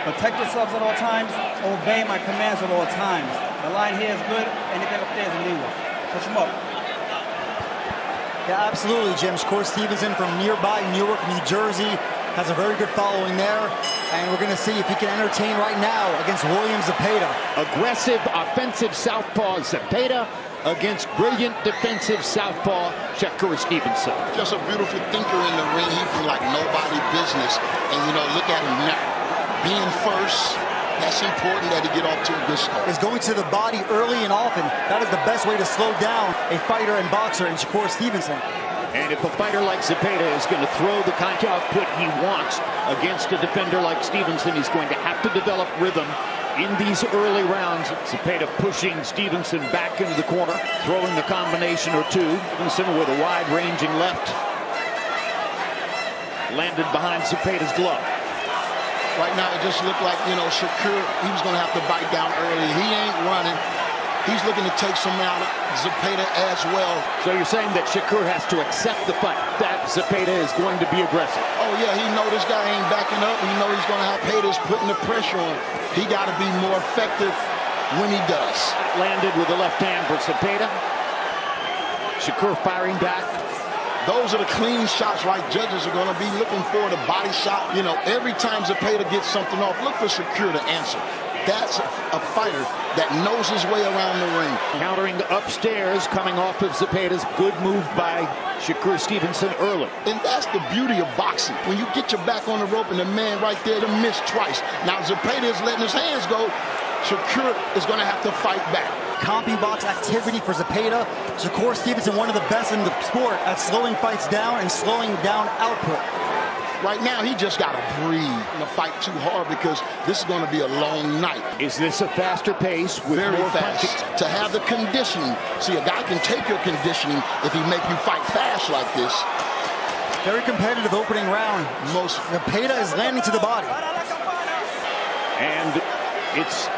Protect yourselves at all times. Obey my commands at all times. The line here is good. Anything up there is illegal. Push him up. Yeah, absolutely, Jim. Shakur Stevenson from nearby Newark, New Jersey, has a very good following there. And we're going to see if he can entertain right now against William Zepeda. Aggressive offensive southpaw Zepeda against brilliant defensive southpaw Shakur Stevenson. Just a beautiful thinker in the ring. He feel like nobody business. And, you know, look at him now. Being first, that's important that he get off to a good start. Is going to the body early and often. That is the best way to slow down a fighter and boxer in Shakur Stevenson. And if a fighter like Zepeda is going to throw the kind of output he wants against a defender like Stevenson, he's going to have to develop rhythm in these early rounds. Zepeda pushing Stevenson back into the corner, throwing the combination or two. Stevenson with a wide-ranging left. Landed behind Zepeda's glove. Right now, it just looked like, you know, Shakur, he was going to have to bite down early. He ain't running. He's looking to take some out of Zepeda as well. So you're saying that Shakur has to accept the fight, that Zepeda is going to be aggressive? Oh, yeah, he know this guy ain't backing up. He know he's going to have Zepeda's putting the pressure on. He got to be more effective when he does. Landed with the left hand for Zepeda. Shakur firing back. Those are the clean shots, right? Judges are going to be looking for the body shot. You know, every time Zepeda gets something off, look for Shakur to answer. That's a fighter that knows his way around the ring. Countering upstairs, coming off of Zepeda's good move by Shakur Stevenson early. And that's the beauty of boxing. When you get your back on the rope and the man right there to miss twice. Now Zepeda is letting his hands go. Shakur is going to have to fight back. CompuBox activity for Zepeda. Shakur Stevenson, one of the best in the sport at slowing fights down and slowing down output. Right now, he just got to breathe and fight too hard because this is going to be a long night. Is this a faster pace with very more fast? punches? To have the conditioning. See, a guy can take your conditioning if he make you fight fast like this. Very competitive opening round. Zepeda is landing to the body. And it's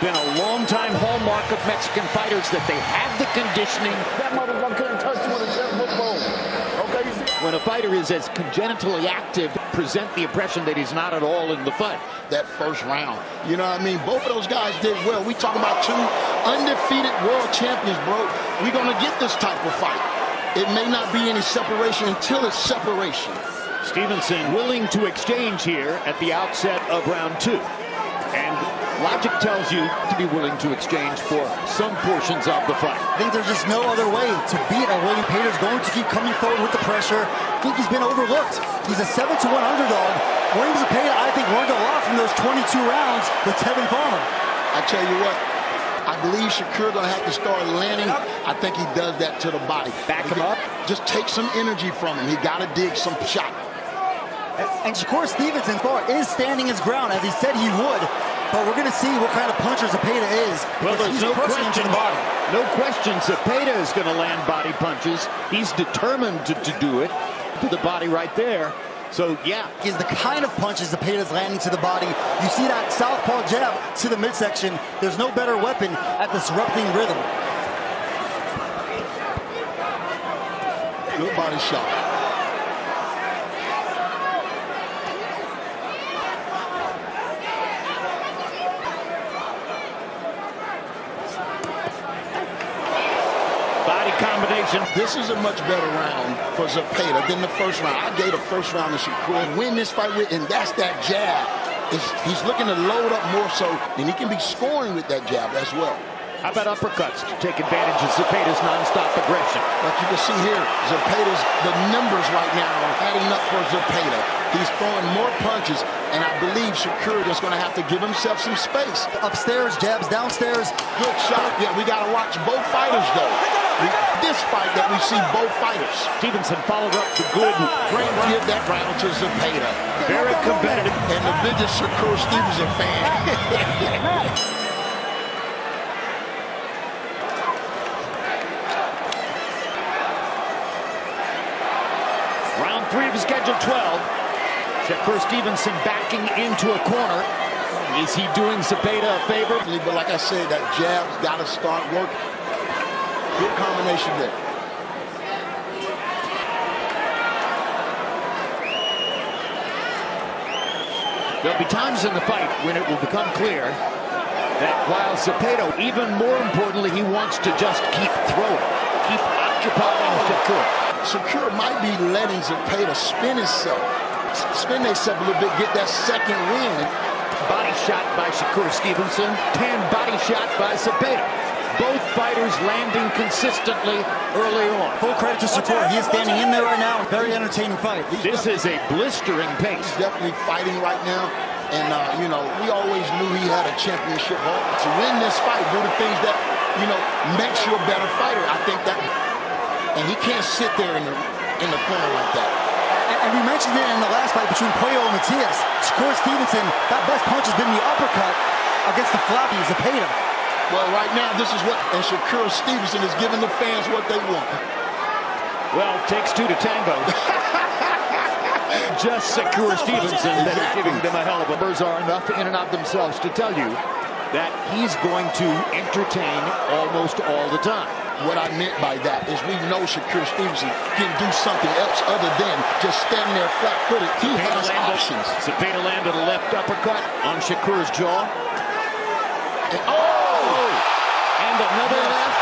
been a long-time hallmark of Mexican fighters that they have the conditioning. That motherfucker couldn't touch him with a 10-foot pole. Okay, you see? When a fighter is as congenitally active, present the impression that he's not at all in the fight. That first round, you know what I mean? Both of those guys did well. We talking about two undefeated world champions, bro. We're going to get this type of fight. It may not be any separation until it's separation. Stevenson willing to exchange here at the outset of round two. And logic tells you to be willing to exchange for some portions of the fight. I think there's just no other way to beat a William Zepeda. Is going to keep coming forward with the pressure. I think he's been overlooked. He's a 7-1 underdog. William Zepeda, I think, learned a lot from those 22 rounds with Tevin Farmer. I tell you what, I believe Shakur going to have to start landing. I think he does that to the body. Back him up. Just take some energy from him. He got to dig some shot. And Shakur Stevenson is standing his ground as he said he would. But we're going to see what kind of puncher Zepeda is. Well, there's no question. To the body. No question Zepeda is going to land body punches. He's determined to do it to the body right there. So, yeah. Is the kind of punches Zepeda is landing to the body. You see that southpaw jab to the midsection. There's no better weapon at disrupting rhythm. Good body shot. Body combination. This is a much better round for Zepeda than the first round. I gave the first round to Shakur. Win this fight with, and that's that jab. He's looking to load up more so, and he can be scoring with that jab as well. How about uppercuts to take advantage of Zepeda's nonstop aggression? Like you can see here, the numbers right now are adding up for Zepeda. He's throwing more punches, and I believe Shakur is going to have to give himself some space. Upstairs, jabs downstairs. Good shot. Yeah, we got to watch both fighters, though. This fight that we see both fighters. Stevenson followed up the good. Great give that round to Zepeda. Very competitive. And the biggest Shakur Stevenson fan. Round 3 of schedule 12. Shakur Stevenson backing into a corner. Is he doing Zepeda a favor? But like I said, that jab's got to start working. Good combination there. There'll be times in the fight when it will become clear that while Zepeda, even more importantly, he wants to just keep throwing, keep occupying Shakur. Shakur might be letting Zepeda spin himself a little bit, get that second win. Body shot by Shakur Stevenson, 10 body shot by Zepeda. Both fighters landing consistently early on. Full credit to Shakur. He is standing in there right now. Very entertaining fight. This is a blistering pace. He's definitely fighting right now. And, you know, we always knew he had a championship heart. To win this fight, do the things that, you know, makes you a better fighter. I think that, and he can't sit there in the corner like that. And we mentioned it in the last fight between Puello and Matias. Shakur Stevenson, that best punch has been the uppercut against the floppy Zepeda. Well, right now, this is what, and Shakur Stevenson is giving the fans what they want. Well, takes two to tango. Just Shakur Stevenson that is giving them a hell of a buzz are enough in and of themselves to tell you that he's going to entertain almost all the time. What I meant by that is we know Shakur Stevenson can do something else other than just standing there flat-footed. He has options. Zepeda landed a left uppercut on Shakur's jaw. And another left.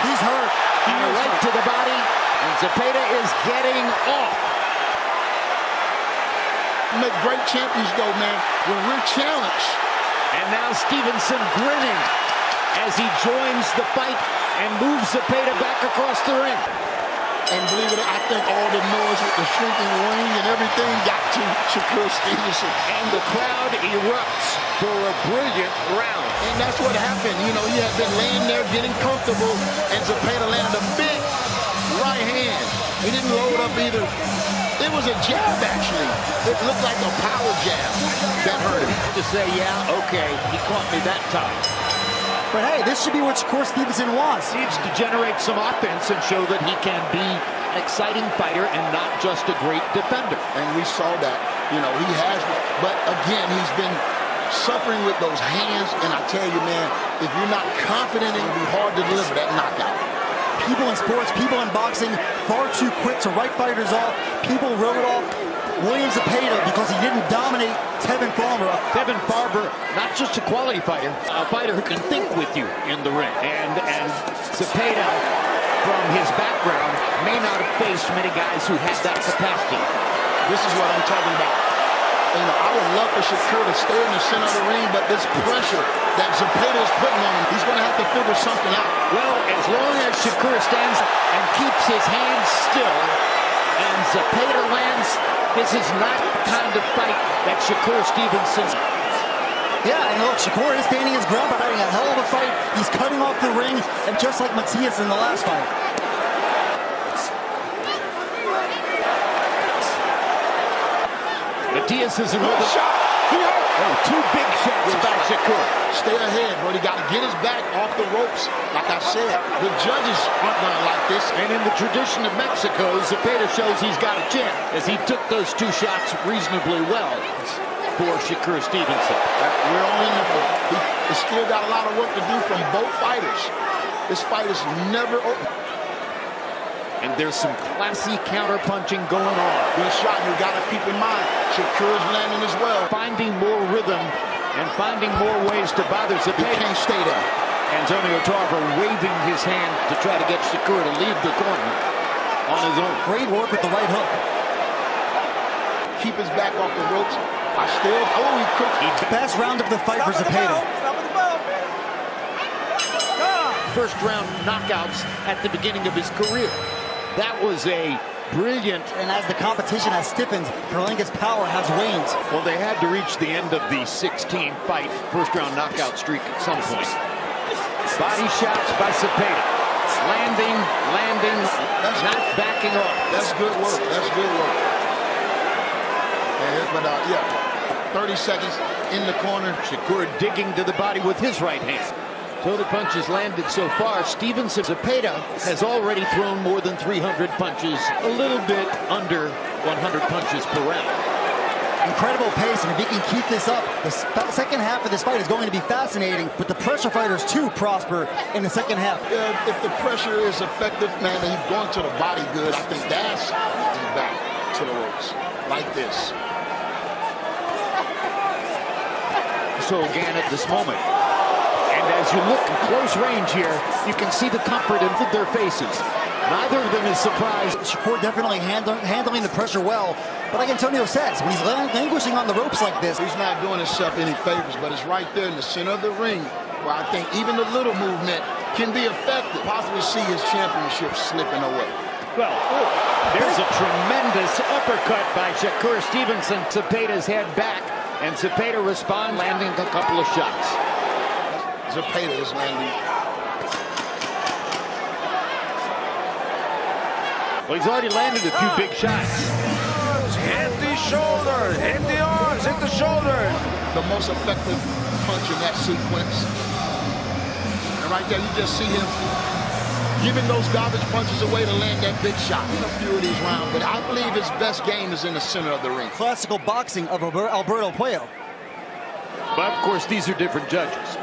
He's hurt. And a right to the body. And Zepeda is getting off. Make great champions though, man, when we're challenged. And now Stevenson grinning as he joins the fight and moves Zepeda back across the ring. And believe it or not, I think all the noise with the shrinking ring and everything got to Shakur Stevenson. And the crowd erupts for a brilliant round. And that's what happened. You know, he had been laying there getting comfortable, and Zepeda landed a big right hand. He didn't load up either. It was a jab, actually. It looked like a power jab that hurt him. To say, yeah, okay, he caught me that time. But hey, this should be what Shakur Stevenson wants. Needs to generate some offense and show that he can be an exciting fighter and not just a great defender. And we saw that. You know, he has, but again, he's been suffering with those hands. And I tell you, man, if you're not confident, it'll be hard to deliver that knockout. People in sports, people in boxing, far too quick to write fighters off. People wrote off William Zepeda because he didn't dominate Tevin Farmer. Tevin Farmer, not just a quality fighter, a fighter who can think with you in the ring. And Zepeda, from his background, may not have faced many guys who had that capacity. This is what I'm talking about. You know, I would love for Shakur to stay in the center of the ring, but this pressure that Zepeda is putting on him, he's going to have to figure something out. Well, as long as Shakur stands and keeps his hands still, and Zepeda lands, this is not the kind of fight that Shakur Stevenson. Yeah, and look, Shakur is standing his ground, but having a hell of a fight. He's cutting off the ring, and just like Matias in the last fight. Matias is in rhythm. Oh, two big shots by Shakur. Stay ahead, bro. He got to get his back off the ropes. Like I said, the judges aren't going to like this. And in the tradition of Mexico, Zepeda shows he's got a chance as he took those two shots reasonably well for Shakur Stevenson. We're only in the He's still got a lot of work to do from both fighters. This fight is never over. And there's some classy counter-punching going on. Good shot, you got to keep in mind, Shakur's landing as well. Finding more rhythm and finding more ways to bother Zepeda. He can't stay there. Antonio Tarver waving his hand to try to get Shakur to leave the corner on his own. Great work with the right hook. Keep his back off the ropes. He cooked. Best round of the fight for Zepeda. First round knockouts at the beginning of his career. That was a brilliant. And as the competition has stiffened, Berlanga's power has waned. Well, they had to reach the end of the 16-fight first-round knockout streak at some point. Body shots by Zepeda. Landing, not backing off. That's good work. That's good work. But yeah, 30 seconds in the corner. Shakur digging to the body with his right hand. Total punches landed so far. Stevenson Zepeda has already thrown more than 300 punches, a little bit under 100 punches per round. Incredible pace, and if he can keep this up, the second half of this fight is going to be fascinating, but the pressure fighters too prosper in the second half. If the pressure is effective, man, and he's going to the body good, I think that's back to the ropes, like this. so again at this moment. And as you look in close range here, you can see the comfort in their faces. Neither of them is surprised. Shakur definitely handling the pressure well. But like Antonio says, when he's languishing on the ropes like this, he's not doing himself any favors, but it's right there in the center of the ring where I think even the little movement can be effective. Possibly see his championship slipping away. Well, there's a tremendous uppercut by Shakur Stevenson. Zepeda's head back, and Zepeda responds, landing a couple of shots. Zepeda is landing. Well, he's already landed a few big shots. Hit the shoulders, hit the arms, hit the shoulders. The most effective punch in that sequence. And right there, you just see him giving those garbage punches away to land that big shot in a few of these rounds. But I believe his best game is in the center of the ring. Classical boxing of Alberto Puello. But, of course, these are different judges.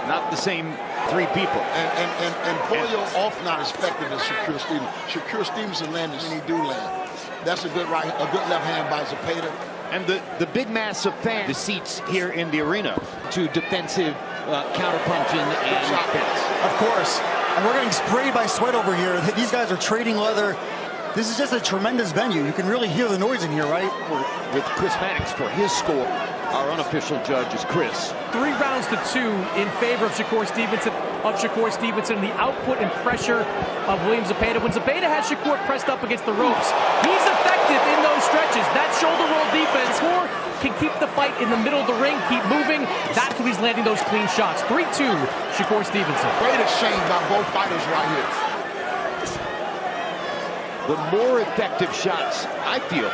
Not the same three people. And Puello off not as effective as Shakur Stevenson. Shakur Stevenson landed and he do land. That's a good left hand by Zepeda. And the big mass of fans, the seats here in the arena to defensive counterpunching and offense. Of course. And we're getting sprayed by sweat over here. These guys are trading leather. This is just a tremendous venue. You can really hear the noise in here, right? With Chris Mannix for his score. Our unofficial judge is Chris. 3 rounds to 2 in favor of Shakur Stevenson. The output and pressure of William Zepeda. When Zepeda has Shakur pressed up against the ropes, he's effective in those stretches. That shoulder roll defense. Shakur can keep the fight in the middle of the ring, keep moving. That's when he's landing those clean shots. 3-2, Shakur Stevenson. Great exchange by both fighters right here. The more effective shots, I feel,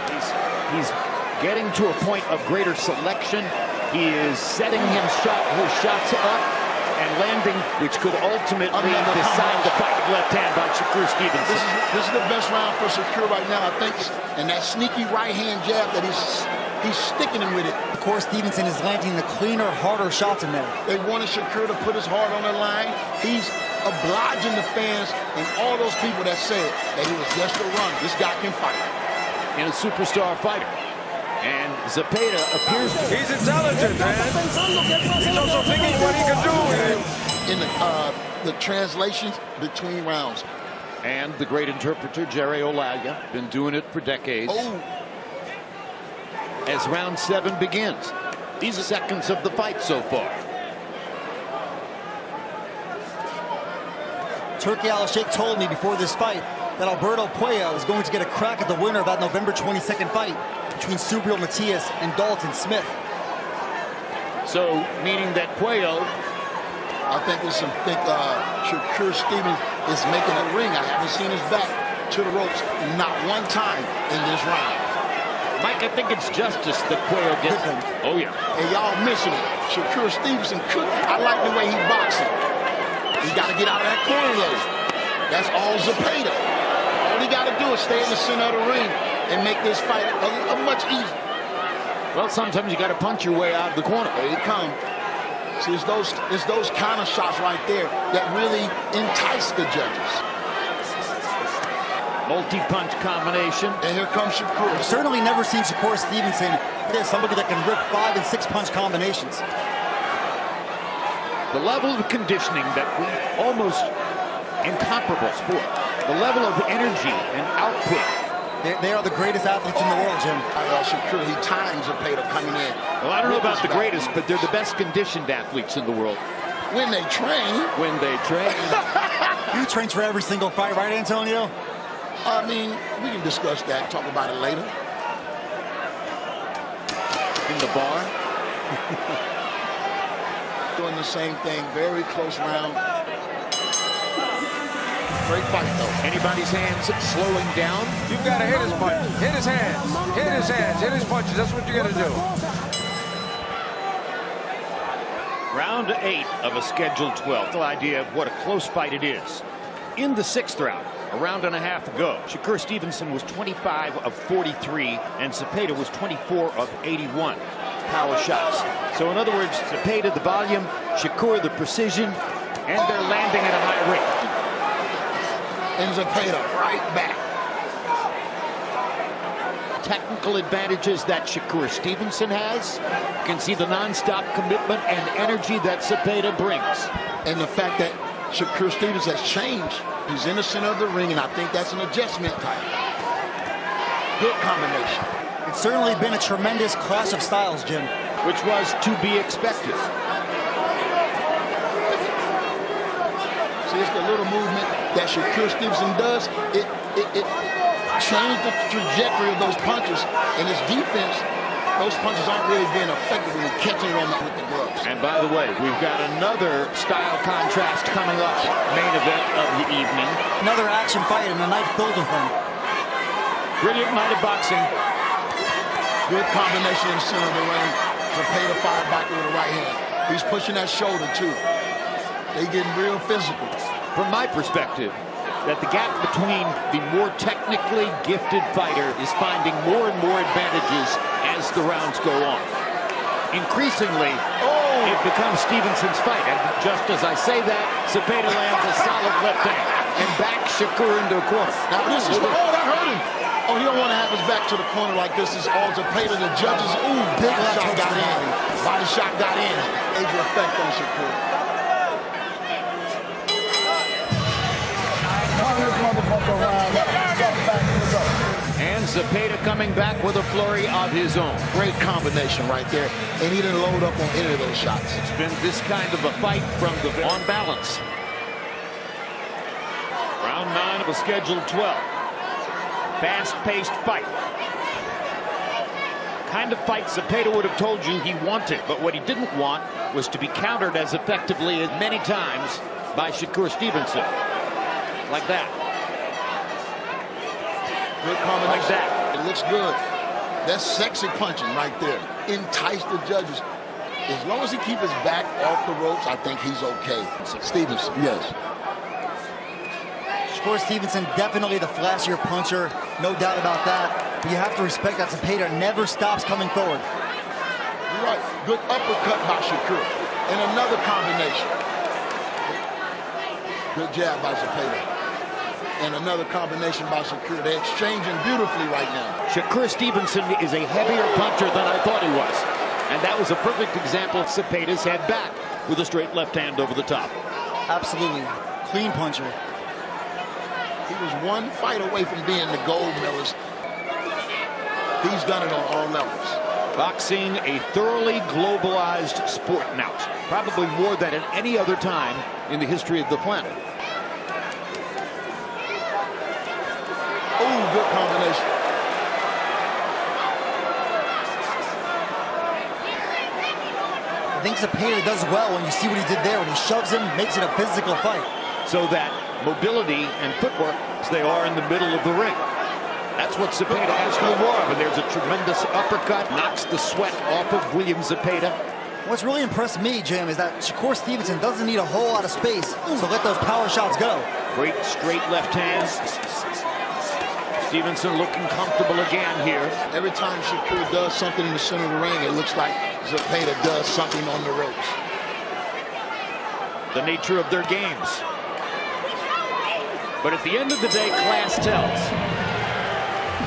he's getting to a point of greater selection. He is setting his shots up and landing, which could ultimately decide the fight. Left hand by Shakur Stevenson. This is the best round for Shakur right now, I think. And that sneaky right hand jab that he's sticking him with it. Of course, Stevenson is landing the cleaner, harder shots in there. They wanted Shakur to put his heart on the line. He's obliging the fans and all those people that said that he was just a run. This guy can fight. And a superstar fighter. And Zepeda appears to... He's intelligent, man. He's also thinking what he can do. In the translations between rounds. And the great interpreter, Jerry Olaya, been doing it for decades. Oh. As round 7 begins. These are seconds of the fight so far. Turki Al-Sheikh told me before this fight that Alberto Puello is going to get a crack at the winner of that November 22nd fight between Subriel Matias and Dalton Smith. So, meaning that Puello... I think Shakur Stevenson is making a ring. I haven't seen his back to the ropes not one time in this round. Mike, I think it's justice that Puello gets him. Oh, yeah. And y'all missing it. Shakur Stevenson I like the way he boxing. He got to get out of that corner though. That's all Zepeda. All he got to do is stay in the center of the ring and make this fight a much easier. Well, sometimes you got to punch your way out of the corner. There you come. See, it's those counter shots right there that really entice the judges. Multi-punch combination. And here comes Shakur. I've certainly never seen Shakur Stevenson as somebody that can rip 5- and 6-punch combinations. The level of conditioning that we almost incomparable sport. The level of energy and output. They are the greatest athletes in the world, Jim. Shakur, he times Zepeda coming in. Well, I don't know about the greatest, but they're the best conditioned athletes in the world. When they train. When they train. You train for every single fight, right, Antonio? I mean, we can discuss that, talk about it later. In the bar. Doing the same thing, very close round. Great fight, though. Anybody's hands slowing down? You've got to hit his punch, hit his hands, hit his hands, hit his punches. That's what you got to do. Round 8 of a scheduled 12. The idea of what a close fight it is. In the 6th round, a round and a half ago, Shakur Stevenson was 25 of 43, and Zepeda was 24 of 81 power shots. So in other words, Zepeda the volume, Shakur the precision, and they're landing at a high rate. And Zepeda right back. technical advantages that Shakur Stevenson has. You can see the nonstop commitment and energy that Zepeda brings. And the fact that Shakur Stevenson has changed. He's in the center of the ring, and I think that's an adjustment type. Good combination. It's certainly been a tremendous clash of styles, Jim. Which was to be expected. See, it's the little movement that Shakur Stevenson does. It changed the trajectory of those punches, and his defense, those punches aren't really being effective in catching them with the gloves. And by the way, we've got another style contrast coming up. Main event of the evening. Another action fight and a night filled with them. Brilliant night of boxing. Good combination in the center of the ring. Zepeda fired back with the right hand. He's pushing that shoulder, too. They getting real physical. From my perspective, that the gap between the more technically gifted fighter is finding more and more advantages as the rounds go on. Increasingly, it becomes Stevenson's fight. And just as I say that, Zepeda lands a solid left hand and backs Shakur into a corner. Now this is, that hurt him. Oh, he don't want to have his back to the corner like this. Is all Zepeda. The judges, big body shot got in. Body shot got in. Major effect on Shakur. And Zepeda coming back with a flurry of his own. Great combination right there. And he didn't load up on any of those shots. It's been this kind of a fight from the on balance. Round 9 of a scheduled 12. Fast-paced fight. Kind of fight Zepeda would have told you he wanted, but what he didn't want was to be countered as effectively as many times by Shakur Stevenson. Like that. Good combination. Like that. It looks good. That's sexy punching right there. Entice the judges. As long as he keeps his back off the ropes, I think he's okay. Stevenson, yes. Shakur Stevenson, definitely the flashier puncher, no doubt about that. But you have to respect that Zepeda never stops coming forward. You're right. Good uppercut by Shakur. And another combination. Good jab by Zepeda. And another combination by Shakur. They're exchanging beautifully right now. Shakur Stevenson is a heavier puncher than I thought he was. And that was a perfect example of Zepeda's head back with a straight left hand over the top. Absolutely. Clean puncher. He was one fight away from being the gold medalist. He's done it on all levels. Boxing, a thoroughly globalized sport now. Probably more than at any other time in the history of the planet. Oh, good combination. I think Zepeda does well when you see what he did there. When he shoves him, makes it a physical fight. So that mobility and footwork, they are in the middle of the ring. That's what Zepeda has no more of. And there's a tremendous uppercut, knocks the sweat off of William Zepeda. What's really impressed me, Jim, is that Shakur Stevenson doesn't need a whole lot of space to let those power shots go. Great straight left hand. Stevenson looking comfortable again here. Every time Shakur does something in the center of the ring, it looks like Zepeda does something on the ropes. The nature of their games. But at the end of the day, class tells.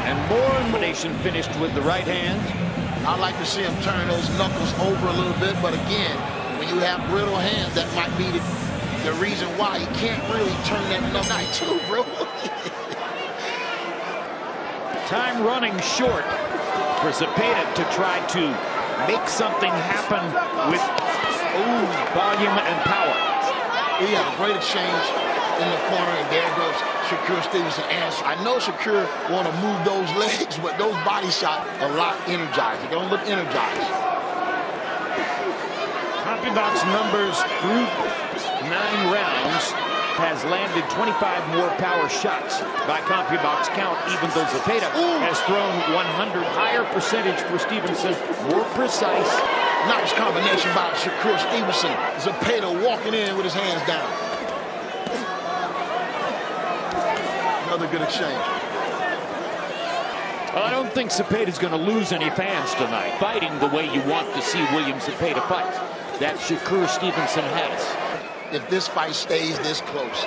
And more combination finished with the right hand. I like to see him turn those knuckles over a little bit, but again, when you have brittle hands, that might be the reason why you can't really turn that knuckle too, bro. Time running short for Zepeda to try to make something happen with volume and power. We have a great exchange in the corner, and there goes Shakur Stevenson. I know Shakur want to move those legs, but those body shots are a lot energized. They don't look energized. CompuBox numbers through 9 rounds has landed 25 more power shots by CompuBox count, even though Zepeda has thrown 100. Higher percentage for Stevenson, more precise. Nice combination by Shakur Stevenson. Zepeda walking in with his hands down. Another good exchange. Well, I don't think Zepeda's going to lose any fans tonight. Fighting the way you want to see William Zepeda fight. That Shakur Stevenson has. If this fight stays this close,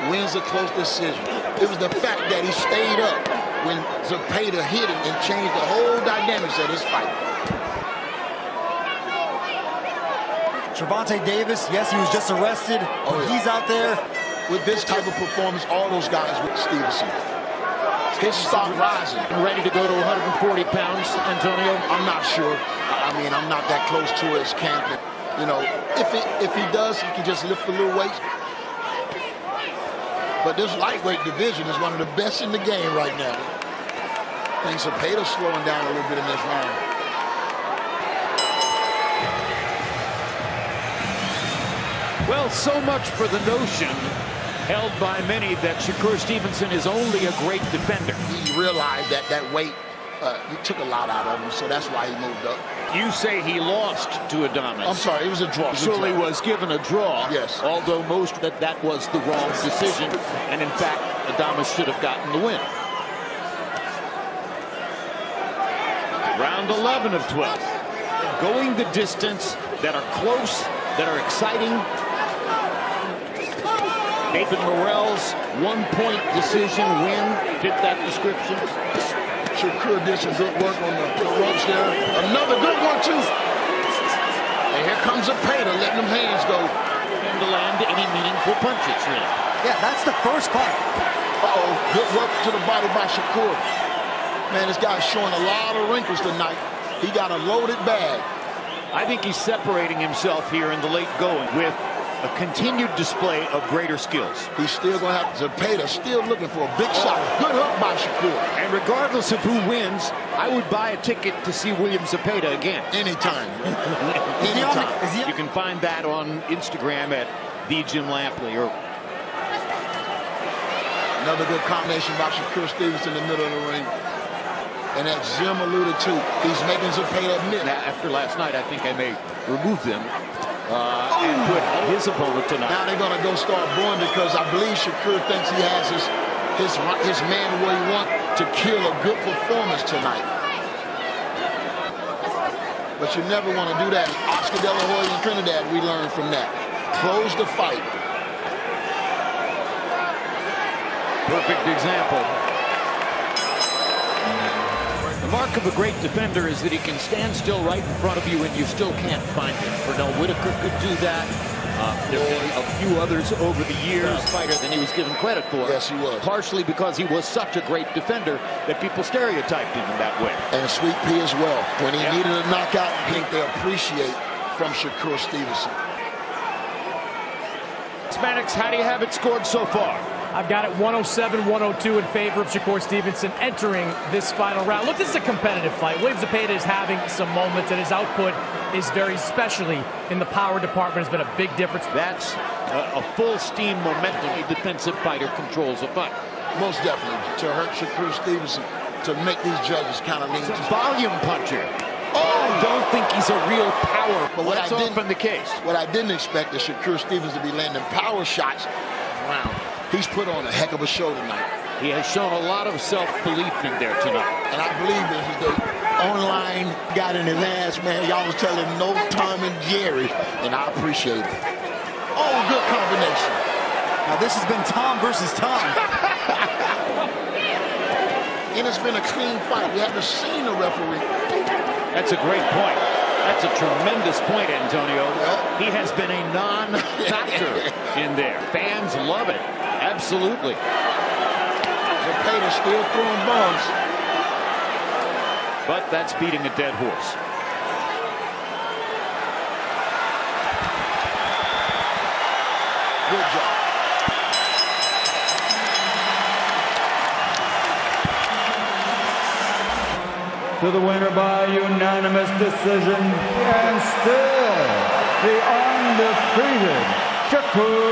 wins a close decision. It was the fact that he stayed up when Zepeda hit him and changed the whole dynamics of this fight. Gervonta Davis, yes, he was just arrested, but he's out there. With this type of performance, all those guys with Stevenson. His stock rising. Ready to go to 140 pounds, Antonio? I'm not sure. I mean, I'm not that close to his camp. You know, if he does, he can just lift a little weight. But this lightweight division is one of the best in the game right now. I think Zepeda's slowing down a little bit in this round. Well, so much for the notion held by many that Shakur Stevenson is only a great defender. He realized that that weight he took a lot out of him, so that's why he moved up. You say he lost to Adames. I'm sorry, it was a draw. Actually was given a draw. Yes. Although most that was the wrong decision, and in fact, Adames should have gotten the win. Round 11 of 12. Going the distance, that are close, that are exciting. Nathan Morrell's one-point decision win fit that description. Shakur did some good work on the ropes there. Another good one, too. And here comes Zepeda, letting them hands go. And to land any meaningful punches, really. Yeah, that's the first fight. Uh-oh, good work to the body by Shakur. Man, this guy's showing a lot of wrinkles tonight. He got a loaded bag. I think he's separating himself here in the late going with a continued display of greater skills. He's still going to have Zepeda still looking for a big shot. Good hook by Shakur. And regardless of who wins, I would buy a ticket to see William Zepeda again. Anytime. Anytime. You can find that on Instagram at @TheJimLampley. Or another good combination by Shakur Stevenson in the middle of the ring. And as Jim alluded to, he's making Zepeda admit. After last night, I think I may remove them and put his opponent tonight. Now they're going to go start booing because I believe Shakur thinks he has his man where he wants to kill a good performance tonight. But you never want to do that. Oscar De La Hoya and Trinidad, we learned from that. Close the fight. Perfect example. The mark of a great defender is that he can stand still right in front of you and you still can't find him. Pernell Whitaker could do that. There have been a few others over the years, fighter than he was given credit for. Yes, he was. Partially because he was such a great defender that people stereotyped him in that way. And Sweet Pea as well. When he needed a knockout, I think they appreciate from Shakur Stevenson. Hispanics, how do you have it scored so far? I've got it 107-102 in favor of Shakur Stevenson entering this final round. Look, this is a competitive fight. William Zepeda is having some moments, and his output is very, especially in the power department, has been a big difference. That's a full steam momentum. A defensive fighter controls a fight. Most definitely. To hurt Shakur Stevenson, to make these judges kind of lean. It's a volume puncher. I don't think he's a real power, but that's often the case. What I didn't expect is Shakur Stevenson to be landing power shots around. He's put on a heck of a show tonight. He has shown a lot of self-belief in there tonight. And I believe this is the online got in his ass, man. Y'all was telling no Tom and Jerry, and I appreciate it. Oh, good combination. Now this has been Tom versus Tom. And it's been a clean fight. We haven't seen a referee. That's a great point. That's a tremendous point, Antonio. He has been a non-factor in there. Fans love it. Absolutely. Zepeda still throwing bombs. But that's beating a dead horse. Good job. To the winner by unanimous decision, and still the undefeated Shakur